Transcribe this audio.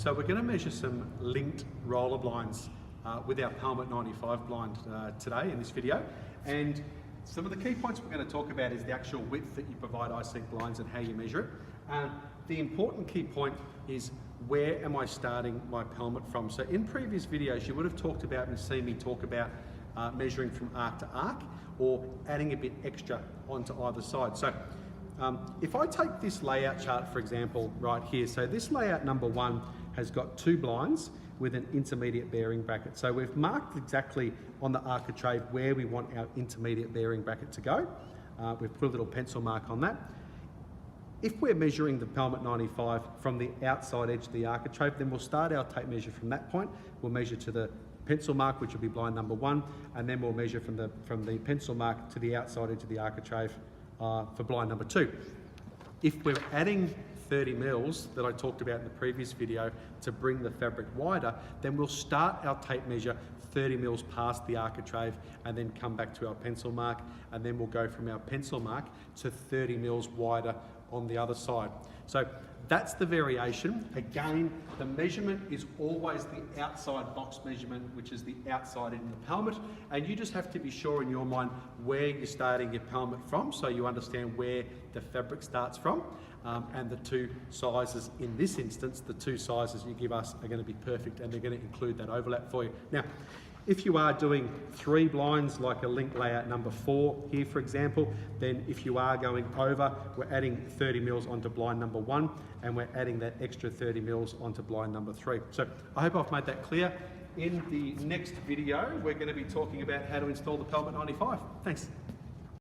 So we're going to measure some linked roller blinds with our Pelmet 95 blind today in this video. And some of the key points we're going to talk about is the actual width that you provide eye-seek blinds and how you measure it. The important key point is where am I starting my Pelmet from? So in previous videos you would have talked about and seen me talk about measuring from arc to arc or adding a bit extra onto either side. So if I take this layout chart, for example, right here, so this layout number 1 has got 2 blinds with an intermediate bearing bracket. So we've marked exactly on the architrave where we want our intermediate bearing bracket to go. We've put a little pencil mark on that. If we're measuring the Pelmet 95 from the outside edge of the architrave, then we'll start our tape measure from that point. We'll measure to the pencil mark, which will be blind number 1, and then we'll measure from the pencil mark to the outside edge of the architrave for blind number 2. If we're adding 30 mils that I talked about in the previous video to bring the fabric wider, then we'll start our tape measure 30 mils past the architrave and then come back to our pencil mark, and then we'll go from our pencil mark to 30 mils wider on the other side. So that's the variation. Again, the measurement is always the outside box measurement, which is the outside end of the Pelmet, and you just have to be sure in your mind where you're starting your Pelmet from, so you understand where the fabric starts from, and the 2 sizes in this instance, the 2 sizes you give us are going to be perfect, and they're going to include that overlap for you. Now, if you are doing 3 blinds like a link layout number 4 here, for example, then if you are going over, we're adding 30 mils onto blind number 1 and we're adding that extra 30 mils onto blind number 3. So I hope I've made that clear. In the next video, we're going to be talking about how to install the Pelmet 95. Thanks.